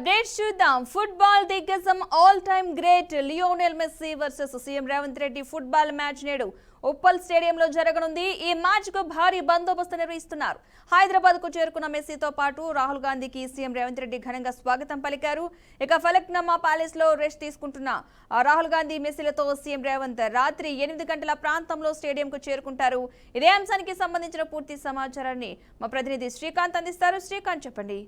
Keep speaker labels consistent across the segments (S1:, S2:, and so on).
S1: Updates చూద్దాం. Football దిగ్గజం all time great Lionel Messi versus CM Revanth Reddy football match నేడు ఉప్పల్ స్టేడియంలో జరగనుంది. ఈ మ్యాచ్ కు భారీ బందోబస్తు నిర్వహిస్తున్నారు. హైదరాబాద్ కు చేరుకున్న మెస్సీతో పాటు రాహుల్ గాంధీకి సీఎం రేవంత్ రెడ్డి ఘనంగా స్వాగతం పలికారు. ఇక ఫలక్నమా ప్యాలెస్ లో రెస్ట్ తీసుకుంటున్న రాహుల్ గాంధీ మెస్సీలతో సీఎం రేవంత్ రాత్రి 8 గంటల ప్రాంతంలో స్టేడియం కు చేరుకుంటారు. ఇదే అంశానికి సంబంధించిన పూర్తి సమాచారాన్ని మా ప్రతినిధి శ్రీకాంత్ అందిస్తారు. శ్రీకాంత్, చెప్పండి.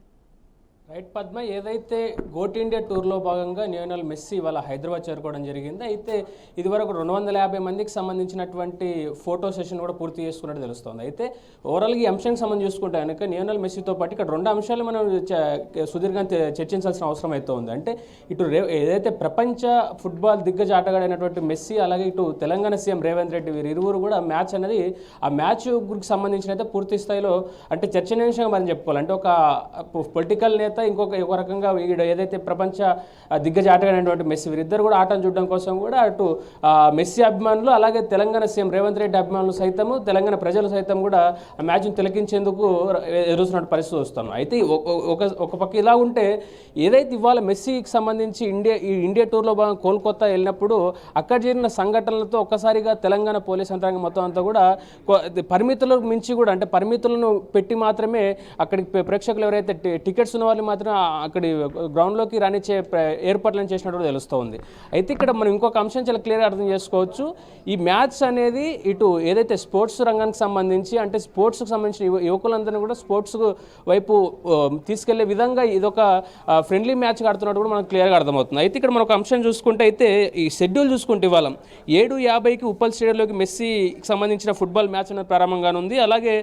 S2: రైట్ పద్మ, ఏదైతే గోట్ ఇండియా టూర్లో భాగంగా లియోనెల్ మెస్సీ వాళ్ళ హైదరాబాద్ చేరుకోవడం జరిగింది. అయితే ఇదివరకు 250 మందికి సంబంధించినటువంటి ఫోటో సెషన్ కూడా పూర్తి చేసుకున్నట్టు తెలుస్తోంది. అయితే ఓవరాల్గా ఈ అంశానికి సంబంధించి చూసుకుంటే కనుక లియోనెల్ మెస్సీతో పాటు ఇక్కడ 2 అంశాలు మనం సుదీర్ఘంగా చర్చించాల్సిన అవసరం అయితే ఉంది. అంటే ఇటు ఏదైతే ప్రపంచ ఫుట్బాల్ దిగ్గజ ఆటగాడైనటువంటి మెస్సీ, అలాగే ఇటు తెలంగాణ సీఎం రేవంత్ రెడ్డి, వీరిరువురు కూడా మ్యాచ్ అనేది ఆ మ్యాచ్ గురికి సంబంధించిన అయితే పూర్తి స్థాయిలో అంటే చర్చనీయాంశంగా మనం చెప్పుకోవాలి. అంటే ఒక పొలిటికల్ నేత, ఇంకొక రకంగా ఏదైతే ప్రపంచ దిగ్గజ ఆటగాడైనటువంటి మెస్సీ, వీరిద్దరు కూడా ఆటను చూడడం కోసం కూడా అటు మెస్సీ అభిమానులు, అలాగే తెలంగాణ సీఎం రేవంత్ రెడ్డి అభిమానులు సైతము, తెలంగాణ ప్రజలు సైతం కూడా ఆ మ్యాచ్ను తిలకించేందుకు ఎదురుస్తున్న పరిస్థితి వస్తాను. అయితే ఒక పక్క ఇలా ఉంటే, ఏదైతే ఇవాళ మెస్సీకి సంబంధించి ఇండియా టూర్లో భాగంగా కోల్కతా వెళ్ళినప్పుడు అక్కడ జరిగిన సంఘటనలతో ఒక్కసారిగా తెలంగాణ పోలీస్ యంత్రాంగం మొత్తం అంతా కూడా పరిమితులకు మించి కూడా, అంటే పరిమితులను పెట్టి మాత్రమే అక్కడికి ప్రేక్షకులు ఎవరైతే టికెట్స్ ఉన్న వాళ్ళు మాత్రం అక్కడి గ్రౌండ్లోకి రానిచ్చే ఏర్పాట్లను చేసినట్టు తెలుస్తూ ఉంది. అయితే ఇక్కడ మనం ఇంకొక అంశం చాలా క్లియర్గా అర్థం చేసుకోవచ్చు. ఈ మ్యాచ్ అనేది ఇటు ఏదైతే స్పోర్ట్స్ రంగానికి సంబంధించి, అంటే స్పోర్ట్స్కి సంబంధించిన యువకులందరినీ కూడా స్పోర్ట్స్ వైపు తీసుకెళ్లే విధంగా ఇదొక ఫ్రెండ్లీ మ్యాచ్ ఆడుతున్నట్టు కూడా మనకు క్లియర్గా అర్థమవుతుంది. అయితే ఇక్కడ మనం ఒక అంశం చూసుకుంటే, అయితే ఈ షెడ్యూల్ చూసుకుంటే ఇవాళ 7:50కి ఉప్పల్ స్టేడియంలోకి మెస్సీకి సంబంధించిన ఫుట్బాల్ మ్యాచ్ అనేది ప్రారంభంగానుంది. అలాగే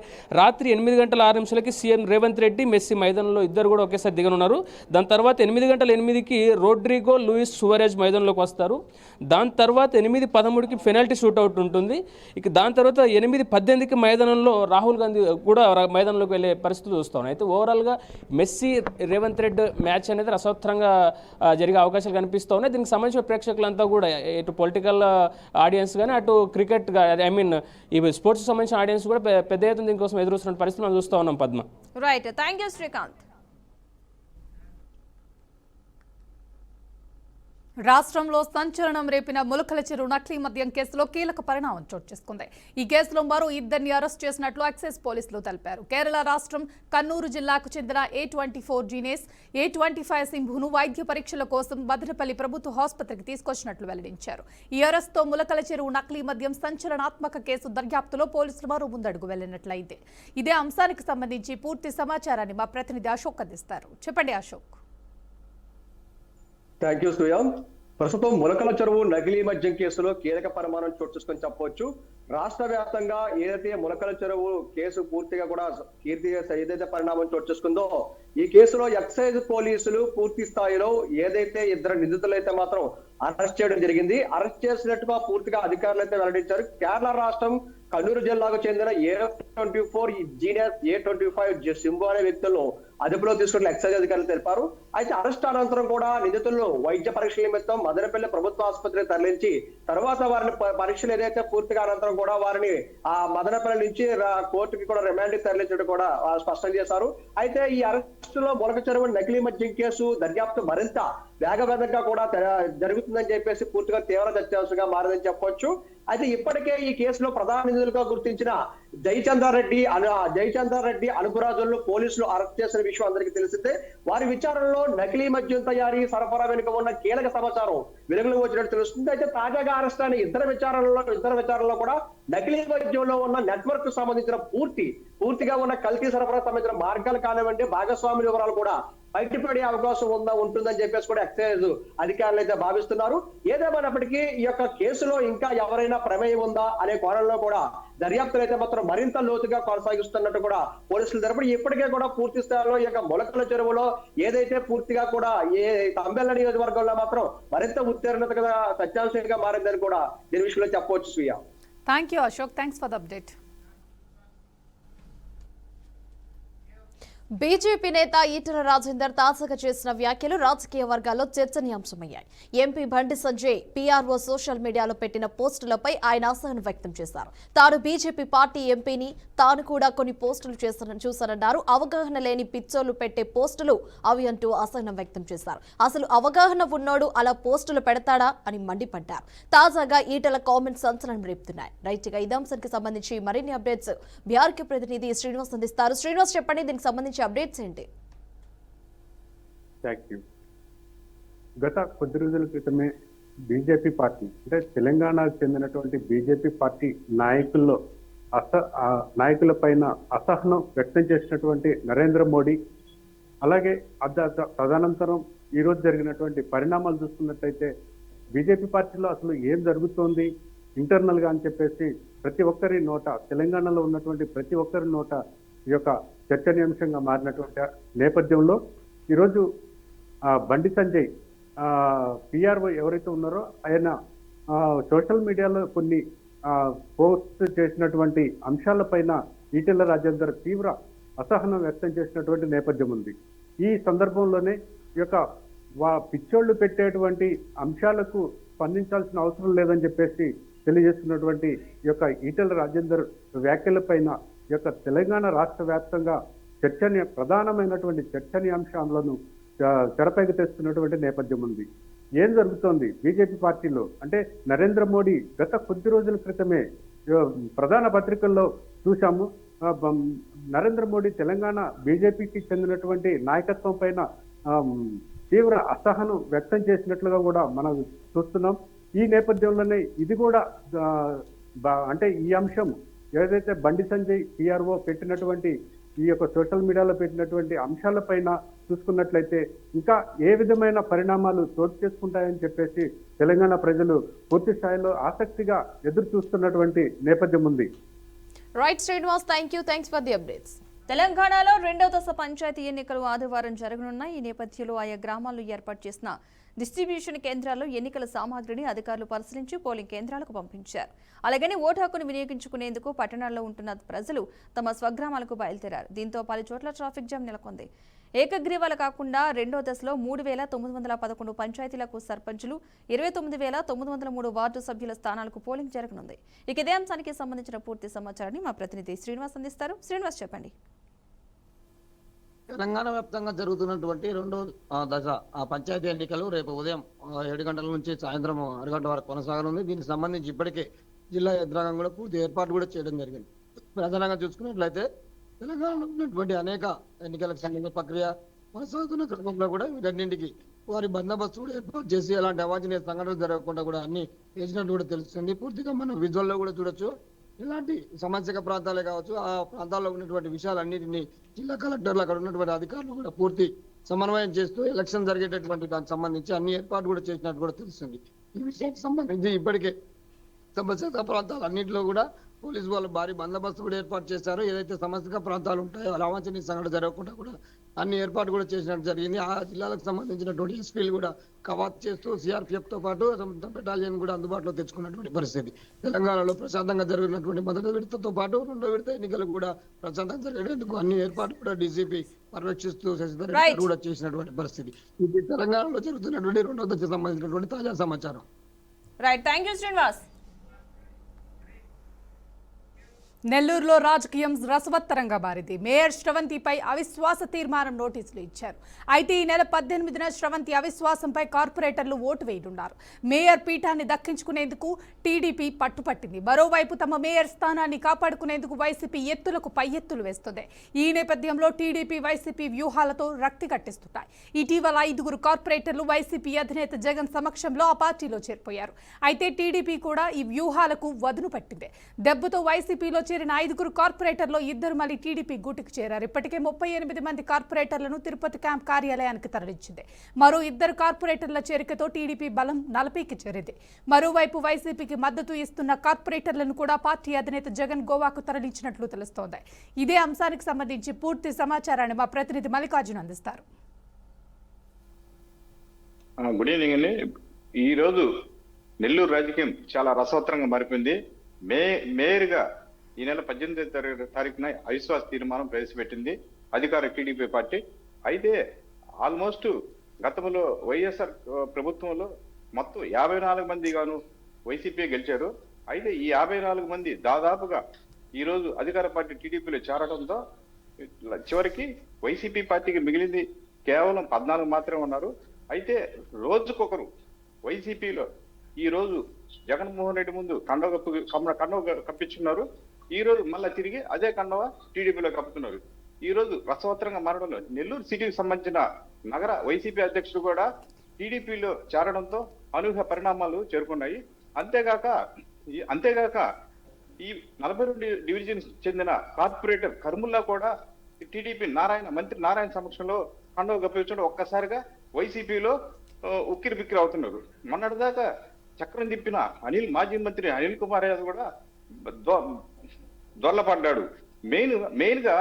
S2: రాత్రి 8:06 సీఎం రేవంత్ రెడ్డి, మెస్సీ మైదానంలో ఇద్దరు కూడా ఒకేసారి దిగనున్నారు. దాని తర్వాత 8:08కి రోడ్రిగో లూయిస్ సువారెజ్ మైదానంలోకి వస్తారు. దాని తర్వాత 8:13కి పెనాల్టీ షూట్అవుట్ ఉంటుంది. ఇక దాని తర్వాత 8:18కి మైదానంలో రాహుల్ గాంధీ కూడా మైదానంలోకి వెళ్ళే పరిస్థితులు చూస్తాం. అయితే ఓవరాల్గా మెస్సీ రేవంత్ రెడ్డి మ్యాచ్ అనేది రసవత్తరంగా జరిగే అవకాశాలు కనిపిస్తూ ఉన్నాయి. దీనికి సంబంధించిన ప్రేక్షకులంతా కూడా ఇటు పొలిటికల్ ఆడియన్స్ కానీ, అటు క్రికెట్ ఈ స్పోర్ట్స్కి సంబంధించిన ఆడియన్స్ కూడా పెద్ద ఎత్తున దీనికోసం ఎదురుస్తున్న పరిస్థితులు మనం చూస్తూ ఉన్నాం. Padma,
S1: right, thank you Srikanth. రాష్ట్రంలో సంచలనం రేపిన ములకల చెరువు నకిలీ మద్యం కేసులో కీలక పరిణామం చోటు చేసుకుంది. ఈ కేసులో మరో 2 అరెస్ట్ చేసినట్లు ఎక్సైజ్ పోలీసులు తెలిపారు. కేరళ రాష్ట్రం కన్నూరు జిల్లాకు చెందిన A24 జీనేస్, A25 సింహును వైద్య పరీక్షల కోసం మదనపల్లి ప్రభుత్వ ఆసుపత్రికి తీసుకొచ్చినట్లు వెల్లడించారు. ఈ అరెస్ట్తో ములకల చెరువు నకిలీ మద్యం సంచలనాత్మక కేసు దర్యాప్తులో పోలీసులు మరో ముందడుగు వెళ్లినట్లయితే. ఇదే అంశానికి సంబంధించి పూర్తి సమాచారాన్ని మా ప్రతినిధి అశోక్ అందిస్తారు. చెప్పండి అశోక్.
S3: Thank you శ్రీయాం. ప్రస్తుతం ములకల చెరువు నకిలీ మద్యం కేసులో కీలక పరిమాణం చోటు చేసుకొని చెప్పవచ్చు. రాష్ట్ర వ్యాప్తంగా ఏదైతే ములకల చెరువు కేసు పూర్తిగా కూడా ఏదైతే పరిణామం చోటు చేసుకుందో, ఈ కేసులో ఎక్సైజ్ పోలీసులు పూర్తి స్థాయిలో ఏదైతే 2 నిందితులు అయితే మాత్రం అరెస్ట్ చేయడం జరిగింది. అరెస్ట్ చేసినట్టుగా పూర్తిగా అధికారులు అయితే వెల్లడించారు. కేరళ రాష్ట్రం కన్నూరు జిల్లాకు చెందిన A24 జీనియస్, A25 సింబు అనే వ్యక్తులను అదుపులో తీసుకున్న ఎక్సైజ్ అధికారులు తెలిపారు. అయితే అరెస్ట్ అనంతరం కూడా నిందితులను వైద్య పరీక్షల నిమిత్తం మదనపల్లి ప్రభుత్వ ఆసుపత్రికి తరలించి తర్వాత వారిని పరీక్షలు ఏదైతే పూర్తిగా అనంతరం కూడా వారిని ఆ మదనపల్లి నుంచి కోర్టుకి కూడా రిమాండ్ తరలించడం కూడా స్పష్టం చేశారు. అయితే ఈ అరెస్ట్ లో ములక చెరువు నకిలీ మద్యం కేసు దర్యాప్తు మరింత వేగవంతంగా కూడా జరుగుతుందని చెప్పేసి పూర్తిగా తీవ్ర చర్చాంశంగా మారిందని చెప్పొచ్చు. అయితే ఇప్పటికే ఈ కేసులో ప్రధాన నిందితులుగా గుర్తించిన జయచంద్రారెడ్డి అనుపురాజులను పోలీసులు అరెస్ట్ చేసిన విషయం అందరికీ తెలిసిందే. వారి విచారణలో నకిలీ మద్యం తయారీ, సరఫరా వెనుక ఉన్న కీలక సమాచారం వెలుగులోకి వచ్చినట్టు తెలుస్తుంది. అయితే తాజాగా అరెస్ట్ అయిన ఇద్దరు విచారణలో కూడా నకిలీ మద్యంలో ఉన్న నెట్వర్క్ సంబంధించిన పూర్తిగా ఉన్న కల్తీ సరఫరా సంబంధించిన మార్గాలు కానివ్వండి, భాగస్వామి వివరాలు కూడా బయటపడే అవకాశం ఉంటుందని చెప్పేసి కూడా ఎక్సైజ్ అధికారులు అయితే భావిస్తున్నారు. ఏదేమైనప్పటికీ ఈ యొక్క కేసులో ఇంకా ఎవరైనా ప్రమేయం ఉందా అనే కోణంలో కూడా దర్యాప్తులు అయితే మాత్రం మరింత లోతుగా కొనసాగిస్తున్నట్టు కూడా పోలీసులు తరపున ఇప్పటికే కూడా పూర్తి స్థాయిలో ఈ యొక్క ములకల చెరువులో ఏదైతే పూర్తిగా కూడా తంబెల్ల నియోజకవర్గంలో మాత్రం మరింత ఉత్తీర్ణతగా సత్యాంశంగా మారిందని కూడా దీని విషయంలో చెప్పవచ్చు. Sriya,
S1: thank you Ashok, thanks for the update.
S4: BJP నేత ఈటెల రాజేందర్ తాజాగా చేసిన వ్యాఖ్యలు రాజకీయ వర్గాల్లో చర్చనీయాంశమయ్యాయి. MP Bandi Sanjay PRO social మీడియాలో పెట్టిన పోస్టులపై ఆయన అసహనం వ్యక్తం చేశారు. తాను బీజేపీ పార్టీ ఎంపీని, తాను కూడా కొన్ని పోస్టులు చూశానన్నారు. అవగాహన లేని పిచ్చోళ్లు పెట్టే పోస్టులు అవి అంటూ అసహనం వ్యక్తం చేశారు. అసలు అవగాహన ఉన్నోడు అలా పోస్టులు పెడతాడా అని మండిపడ్డారు. తాజాగా ఈటెల కామెంట్స్ సంచలనం రేపుతున్నాయి. రైట్ గా ఇదే అంశానికి సంబంధించి మరిన్ని అప్డేట్స్ బీఆర్కే ప్రతినిధి శ్రీనివాస్ అందిస్తారు. శ్రీనివాస్, చెప్పండి, దీనికి సంబంధించి అప్డేట్స్ ఏంటి?
S5: గత కొద్ది రోజుల క్రితమే బీజేపీ పార్టీ అంటే తెలంగాణకు చెందినటువంటి బీజేపీ పార్టీ నాయకుల పైన అసహనం వ్యక్తం చేసినటువంటి నరేంద్ర మోడీ, అలాగే తదనంతరం ఈ రోజు జరిగినటువంటి పరిణామాలు చూసుకున్నట్లయితే బీజేపీ పార్టీలో అసలు ఏం జరుగుతోంది ఇంటర్నల్ గా అని చెప్పేసి ప్రతి ఒక్కరి నోట, తెలంగాణలో ఉన్నటువంటి ప్రతి ఒక్కరి నోట ఈ యొక్క చర్చనీయాంశంగా మారినటువంటి నేపథ్యంలో ఈరోజు బండి సంజయ్ పిఆర్ఓ ఎవరైతే ఉన్నారో ఆయన సోషల్ మీడియాలో కొన్ని పోస్ట్ చేసినటువంటి అంశాలపైన ఈటెల రాజేందర్ తీవ్ర అసహనం వ్యక్తం చేసినటువంటి నేపథ్యం ఉంది. ఈ సందర్భంలోనే ఈ యొక్క పిచ్చోళ్లు పెట్టేటువంటి అంశాలకు స్పందించాల్సిన అవసరం లేదని చెప్పేసి తెలియజేస్తున్నటువంటి ఈ యొక్క ఈటెల రాజేందర్ వ్యాఖ్యలపైన ఈ యొక్క తెలంగాణ రాష్ట్ర వ్యాప్తంగా ప్రధానమైనటువంటి చర్చనీయాంశాలను తెరపైకి తెస్తున్నటువంటి నేపథ్యం ఉంది. ఏం జరుగుతోంది బీజేపీ పార్టీలో అంటే నరేంద్ర మోడీ గత కొద్ది రోజుల క్రితమే ప్రధాన పత్రికల్లో చూశాము. నరేంద్ర మోడీ తెలంగాణ బీజేపీకి చెందినటువంటి నాయకత్వం పైన తీవ్ర అసహనం వ్యక్తం చేసినట్లుగా కూడా మనం చూస్తున్నాం. ఈ నేపథ్యంలోనే ఇది కూడా అంటే ఈ అంశం ఏదైతే బండి సంజయ్ పిఆర్ఓ పెట్టినటువంటి ఈ యొక్క సోషల్ మీడియాలో పెట్టినటువంటి అంశాలపైన చూసుకున్నట్లయితే ఇంకా ఏ విధమైన పరిణామాలు చోటు చేసుకుంటాయని చెప్పేసి తెలంగాణ ప్రజలు పూర్తి స్థాయిలో ఆసక్తిగా ఎదురు చూస్తున్నటువంటి నేపథ్యం ఉంది.
S4: Right Srinivas, thanks for the updates.
S1: తెలంగాణలో రెండవ దశ పంచాయతీ ఎన్నికలు ఆదివారం జరగనున్నాయి. ఈ నేపథ్యంలో ఆయా గ్రామాల్లో ఏర్పాటు చేసిన డిస్ట్రిబ్యూషన్ కేంద్రాల్లో ఎన్నికల సామాగ్రిని అధికారులు పరిశీలించి పోలింగ్ కేంద్రాలకు పంపించారు. అలాగని ఓటు హక్కును వినియోగించుకునేందుకు పట్టణాల్లో ఉంటున్న ప్రజలు తమ స్వగ్రామాలకు బయలుదేరారు. దీంతో పలు చోట్ల ట్రాఫిక్ జామ్ నెలకొంది. ఏకగ్రీవాలు కాకుండా రెండో దశలో 3,911 పంచాయతీలకు సర్పంచులు, 29,903 వార్డు సభ్యుల స్థానాలకు పోలింగ్ జరగనుంది. ఇక ఇదే అంశానికి సంబంధించిన పూర్తి సమాచారాన్ని మా ప్రతినిధి శ్రీనివాస్ అందిస్తారు. శ్రీనివాస్, చెప్పండి.
S6: తెలంగాణ వ్యాప్తంగా జరుగుతున్నటువంటి రెండో దశ పంచాయతీ ఎన్నికలు రేపు ఉదయం 7 గంటల నుంచి సాయంత్రం 6 గంటల వరకు కొనసాగనుంది. దీనికి సంబంధించి ఇప్పటికే జిల్లా యంత్రాంగం కూడా పూర్తి ఏర్పాటు కూడా చేయడం జరిగింది. ప్రధానంగా చూసుకున్నట్లయితే తెలంగాణలో ఉన్నటువంటి అనేక ఎన్నికలకు సంబంధించిన ప్రక్రియ కొనసాగుతున్న క్రమంలో కూడా వీటన్నింటికి వారి బందోబస్తు కూడా ఏర్పాటు చేసి ఎలాంటి అవాంఛనీయ సంఘటనలు జరగకుండా కూడా అన్ని చేసినట్టు కూడా తెలుస్తుంది. పూర్తిగా మనం విజువల్లో కూడా చూడొచ్చు. ఇలాంటి సమస్యక ప్రాంతాలే కావచ్చు, ఆ ప్రాంతాల్లో ఉన్నటువంటి విషయాలన్నింటినీ జిల్లా కలెక్టర్లు అక్కడ ఉన్నటువంటి అధికారులు కూడా పూర్తి సమన్వయం చేస్తూ ఎలక్షన్ జరిగేటటువంటి దానికి సంబంధించి అన్ని ఏర్పాటు కూడా చేసినట్టు కూడా తెలుస్తుంది. ఈ విషయానికి సంబంధించి ఇప్పటికే సమస్యక ప్రాంతాలన్నింటిలో కూడా పోలీసు వాళ్ళు భారీ బందోబస్తు కూడా ఏర్పాటు చేశారు. ఏదైతే సమస్యక ప్రాంతాలు ఉంటాయో అవాంఛనీయ సంఘటన జరగకుండా కూడా అన్ని ఏర్పాటు కూడా చేసినట్టు జరిగింది. ఆ జిల్లాలకు సంబంధించినటువంటి ఎస్పీలు కూడా కవాత్ చేస్తూ సిఆర్పిఎఫ్ తో పాటు బెటాలియన్ కూడా అందుబాటులో తెచ్చుకున్నటువంటి పరిస్థితి. తెలంగాణలో ప్రశాంతంగా జరిగినటువంటి మొదటి విడతతో పాటు రెండో విడత ఎన్నికలు కూడా ప్రశాంతంగా జరిగేందుకు అన్ని ఏర్పాట్లు కూడా డీజీపీ పర్యవేక్షిస్తూ శశిధర్ కూడా చేసినటువంటి పరిస్థితి. ఇది తెలంగాణలో జరుగుతున్నటువంటి రెండో దశకు సంబంధించినటువంటి తాజా సమాచారం.
S1: Right, thank you Srinivas.
S7: నెల్లూరులో రాజకీయం రసవత్తరంగా మారింది. మేయర్ శ్రవంతిపై అవిశ్వాస తీర్మానం నోటీసులు ఇచ్చారు. అయితే ఈ నెల 18న శ్రవంతి అవిశ్వాసంపై కార్పొరేటర్లు ఓటు వేయనున్నారు. మేయర్ పీఠాన్ని దక్కించుకునేందుకు టీడీపీ పట్టుపట్టింది. మరోవైపు తమ మేయర్ స్థానాన్ని కాపాడుకునేందుకు వైసీపీ ఎత్తులకు పై ఎత్తులు వేస్తుంది. ఈ నేపథ్యంలో టీడీపీ వైసీపీ వ్యూహాలతో రక్తి కట్టిస్తున్నాయి. ఇటీవల 5 కార్పొరేటర్లు వైసీపీ అధినేత జగన్ సమక్షంలో ఆ పార్టీలో చేరిపోయారు. అయితే టీడీపీ కూడా ఈ వ్యూహాలకు వదును పట్టింది. దెబ్బతో వైసీపీలో చేరిన 5 కార్పొరేటర్లు 2 మళ్ళీ టీడీపీ గూటికి చేరారు. ఇప్పటికే 38 మంది కార్పొరేటర్లను తిరుపతి క్యాంప్ కార్యాలయానికి తరలించింది. మరో 2 కార్పొరేటర్ల చేరికతో టీడీపీ బలం 40కి చేరింది. మరోవైపు వైసీపీకి మద్దతు ఇస్తున్న కార్పొరేటర్లను కూడా పార్టీ అధినేత జగన్ గోవాకు తరలించినట్లు తెలుస్తోంది. ఇదే అంశానికి సంబంధించి పూర్తి సమాచారాన్ని మా ప్రతినిధి మల్లికార్జున్ అందిస్తారు.
S8: గుడ్ ఈవినింగ్ అండి. ఈ రోజు నెల్లూరు రాజకీయం చాలా రసవత్తరంగా మారిపోయింది. మేయర్గా ఈ నెల 18వ తారీఖున అవిశ్వాస తీర్మానం ప్రవేశపెట్టింది అధికార టీడీపీ పార్టీ. అయితే ఆల్మోస్ట్ గతంలో వైఎస్ఆర్ ప్రభుత్వంలో మొత్తం 54 మంది గాను వైసీపీ గెలిచారు. అయితే ఈ 54 మంది దాదాపుగా ఈ రోజు అధికార పార్టీ టీడీపీలో చేరడంతో చివరికి వైసీపీ పార్టీకి మిగిలింది కేవలం 14 మాత్రమే ఉన్నారు. అయితే రోజుకొకరు వైసీపీలో ఈ రోజు జగన్మోహన్ రెడ్డి ముందు కండవ కప్పించున్నారు. ఈ రోజు మళ్ళీ తిరిగి అదే కండవ టీడీపీలో కప్పుతున్నారు. ఈ రోజు రసవత్రంగా మారడంలో నెల్లూరు సిటీకి సంబంధించిన నగర వైసీపీ అధ్యక్షుడు కూడా టీడీపీలో చేరడంతో అనూహ్య పరిణామాలు చేరుకున్నాయి. అంతేగాక ఈ 42 డివిజన్ చెందిన కార్పొరేటర్ కర్ముల్లా కూడా టీడీపీ మంత్రి నారాయణ సమక్షంలో కండవ కప్పించడం ఒక్కసారిగా వైసీపీలో ఉక్కిరి బిక్కిరి అవుతున్నారు. మొన్నటిదాకా చక్రం తిప్పిన మాజీ మంత్రి అనిల్ కుమార్ యాదవ్ కూడా దొరలపడ్డాడు. మెయిన్ గా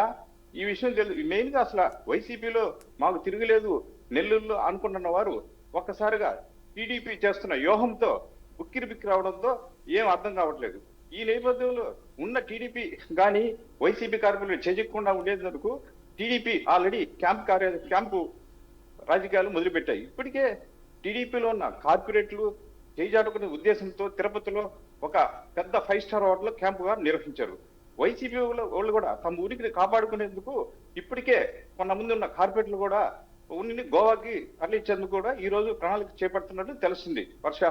S8: ఈ విషయం మెయిన్ గా అసలు వైసీపీలో మాకు తిరగలేదు నెల్లూరులో అనుకుంటున్న వారు ఒక్కసారిగా టీడీపీ చేస్తున్న వ్యూహంతో ఉక్కిరి బిక్కిరి అవడంతో ఏం అర్థం కావట్లేదు. ఈ నేపథ్యంలో ఉన్న టీడీపీ కానీ వైసీపీ కార్యక్రమాలు చేజెక్కకుండా ఉండేందుకు టీడీపీ ఆల్రెడీ క్యాంపు రాజకీయాలు మొదలుపెట్టాయి. ఇప్పటికే టీడీపీలో ఉన్న కార్పొరేట్లు చేజాడుకునే ఉద్దేశంతో తిరుపతిలో ఒక పెద్ద 5 స్టార్ హోటల్ క్యాంపుగా నిర్వహించారు. వైసీపీ వాళ్ళు కూడా తమ ఉనికిని కాపాడుకునేందుకు ఇప్పటికే కొంతమంది ఉన్న కార్పొరేట్లు కూడా ఉనిని గోవాకి తరలించేందుకు కూడా ఈ రోజు ప్రణాళిక చేపడుతున్నట్టు తెలుస్తుంది. వర్ష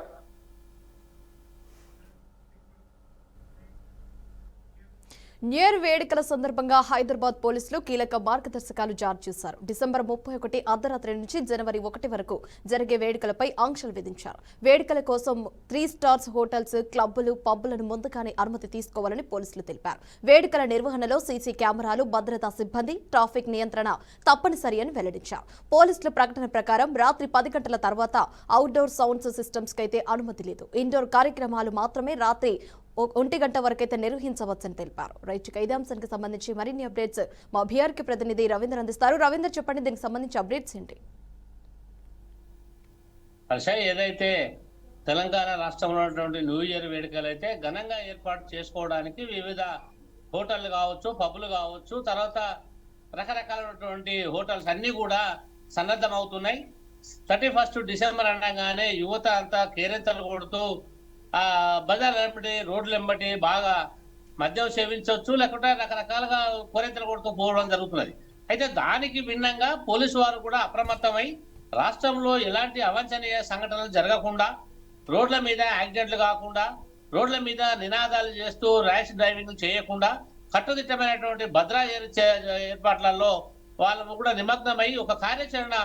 S4: న్యూ ఇయర్ వేడుకల సందర్భంగా హైదరాబాద్ పోలీసులు కీలక మార్గదర్శకాలు జారీ చేశారు. డిసెంబర్ 31 అర్ధరాత్రి నుంచి జనవరి 1 వరకు జరిగే వేడుకలపై ఆంక్షలు విధించారు. వేడుకల కోసం 3 స్టార్స్ హోటల్స్, క్లబ్బులు, పబ్బులను ముందుగానే అనుమతి తీసుకోవాలని పోలీసులు తెలిపారు. వేడుకల నిర్వహణలో సీసీ కెమెరాలు, భద్రతా సిబ్బంది, ట్రాఫిక్ నియంత్రణ తప్పనిసరి అని వెల్లడించారు. పోలీసుల ప్రకటన ప్రకారం రాత్రి 10 గంటల తర్వాత అవుట్డోర్ సౌండ్స్ సిస్టమ్స్ కైతే అనుమతి లేదు. ఇండోర్ కార్యక్రమాలు మాత్రమే రాత్రి 1 గంట వరకైతే నిర్వహించవచ్చని తెలిపారు. రైట్, ఇదే అంశానికి సంబంధించి మరిన్ని అప్డేట్స్ మా బీఆర్కే ప్రతినిధి రవీంద్ర అందిస్తారు. రవీంద్ర, చెప్పండి, దీనికి సంబంధించి అప్డేట్స్ ఏంటి?
S9: హర్ష, ఏదైతే తెలంగాణ రాష్ట్రంలో ఉన్నటువంటి న్యూ ఇయర్ వేడుకలు అయితే ఘనంగా ఏర్పాటు చేసుకోవడానికి వివిధ హోటళ్లు కావచ్చు, పబ్బులు కావచ్చు, తర్వాత రకరకాలైనటువంటి హోటల్స్ అన్ని కూడా సన్నద్ధం అవుతున్నాయి. 31 డిసెంబర్ అనగానే యువత అంతా కేరింతలు కొడుతూ బజార్ వెంబడి, రోడ్లు వెంబడి బాగా మద్యం సేవించవచ్చు, లేకుంటే రకరకాలుగా కోరింతలు కొడుతూ పోవడం జరుగుతున్నది. అయితే దానికి భిన్నంగా పోలీసు వారు కూడా అప్రమత్తమై రాష్ట్రంలో ఎలాంటి అవాంఛనీయ సంఘటనలు జరగకుండా, రోడ్ల మీద యాక్సిడెంట్లు కాకుండా, రోడ్ల మీద నినాదాలు చేస్తూ ర్యాష్ డ్రైవింగ్ చేయకుండా కట్టుదిట్టమైనటువంటి భద్రా ఏర్పాట్లలో వాళ్ళు కూడా నిమగ్నమై ఒక కార్యాచరణ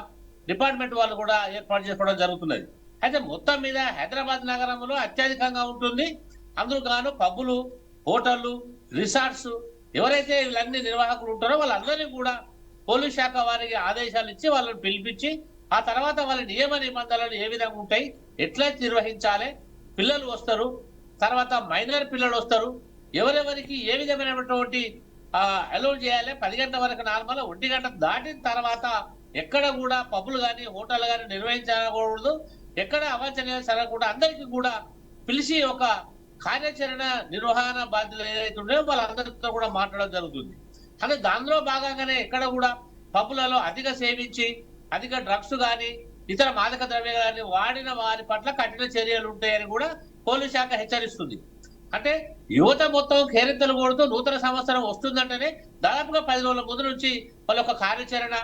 S9: డిపార్ట్మెంట్ వాళ్ళు కూడా ఏర్పాటు చేసుకోవడం జరుగుతున్నది. అయితే మొత్తం మీద హైదరాబాద్ నగరంలో అత్యధికంగా ఉంటుంది. అందుకు గాను పబ్బులు, హోటళ్లు, రిసార్ట్స్, ఎవరైతే వీళ్ళన్ని నిర్వాహకులు ఉంటారో వాళ్ళందరినీ కూడా పోలీస్ శాఖ వారికి ఆదేశాలు ఇచ్చి వాళ్ళని పిలిపించి ఆ తర్వాత వాళ్ళ నియమ నిబంధనలు ఏ విధంగా ఉంటాయి, ఎట్లా నిర్వహించాలి, పిల్లలు వస్తారు, తర్వాత మైనర్ పిల్లలు వస్తారు, ఎవరెవరికి ఏ విధమైనటువంటి అలౌ చేయాలి, 10 గంటల వరకు నార్మల్, 1 గంట దాటిన తర్వాత ఎక్కడ కూడా పబ్బులు కానీ హోటల్ కానీ నిర్వహించకూడదు, ఎక్కడ అవాంఛనీయాలు జరగకుండా అందరికీ కూడా పిలిచి ఒక కార్యాచరణ నిర్వహణ బాధ్యతలు ఏదైతే ఉన్నాయో వాళ్ళందరితో కూడా మాట్లాడడం జరుగుతుంది. అంటే దానిలో భాగంగానే ఎక్కడ కూడా పబ్బులలో అధిక సేవించి అధిక డ్రగ్స్ కానీ ఇతర మాదక ద్రవ్యాలు కానీ వాడిన వారి పట్ల కఠిన చర్యలు ఉంటాయని కూడా పోలీస్ శాఖ హెచ్చరిస్తుంది. అంటే యువత మొత్తం కేరింతలు కొడుతూ నూతన సంవత్సరం వస్తుందంటేనే దాదాపుగా 10 రోజుల ముందు నుంచి వాళ్ళ ఒక కార్యాచరణ,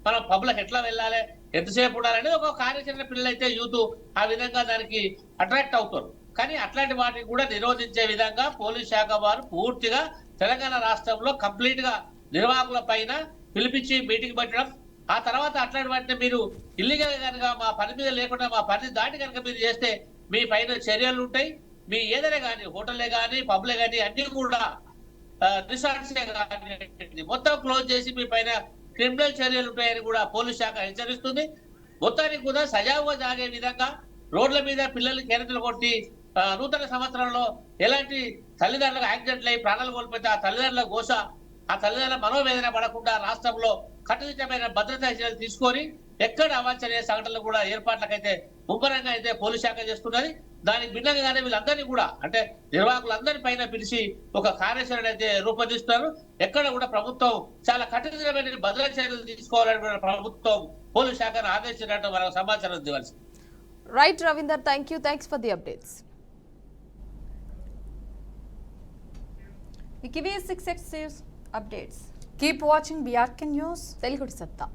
S9: మనం పబ్లకు ఎట్లా వెళ్ళాలి, ఎంతసేపు ఉండాలనేది ఒక కార్యాచరణ పిల్లలైతే యూత్ ఆ విధంగా దానికి అట్రాక్ట్ అవుతారు. కానీ అట్లాంటి వాటిని కూడా నిరోధించే విధంగా పోలీస్ శాఖ వారు పూర్తిగా తెలంగాణ రాష్ట్రంలో కంప్లీట్ గా నిర్వాహకుల పైన పిలిపించి మీటింగ్ పెట్టడం, ఆ తర్వాత అట్లాంటి వాటిని మీరు ఇల్లీగల్ కనుక మా పని మీద లేకుండా మా పరిధి దాటి కనుక మీరు చేస్తే మీ పైన చర్యలు ఉంటాయి. మీ ఏదైనా కానీ హోటల్లే కానీ పబ్లే కానీ అన్ని కూడా రిసార్ట్సే కానీ మొత్తం క్లోజ్ చేసి మీ పైన క్రిమినల్ చర్యలు ఉంటాయని కూడా పోలీస్ శాఖ హెచ్చరిస్తుంది. మొత్తానికి కూడా సజావుగా సాగే విధంగా రోడ్ల మీద పిల్లలు కేరింతలు కొట్టి నూతన సంవత్సరంలో ఎలాంటి తల్లిదండ్రులకు యాక్సిడెంట్లు అయి ప్రాణాలు కోల్పోతే ఆ తల్లిదండ్రుల ఘోష, ఆ తల్లిదండ్రుల మనోవేదన పడకుండా రాష్ట్రంలో కట్టుదిట్టమైన భద్రతా చర్యలు తీసుకొని ఎక్కడ అవాంఛనీయ సంఘటనలు కూడా ఏర్పాట్లకైతే ముమ్మరంగా అయితే పోలీస్ శాఖ చేస్తున్నది. దానికి భిన్నంగానే వీళ్ళందరినీ కూడా అంటే నిర్వాహకులందరి పైన పిలిచి ఒక కార్యాచరణ అయితే రూపొందిస్తున్నారు. ఎక్కడ కూడా ప్రభుత్వం చాలా కఠినమైన భద్రతా చర్యలు తీసుకోవాలని కూడా ప్రభుత్వం పోలీస్ శాఖను ఆదేశించినట్టు మనకు సమాచారం ఇవ్వాల్సి.
S4: Right Ravinder, thanks for the updates.
S1: ఇవి 6 updates.
S7: Keep watching BRK News.
S4: తెలుగుడి సత్తా.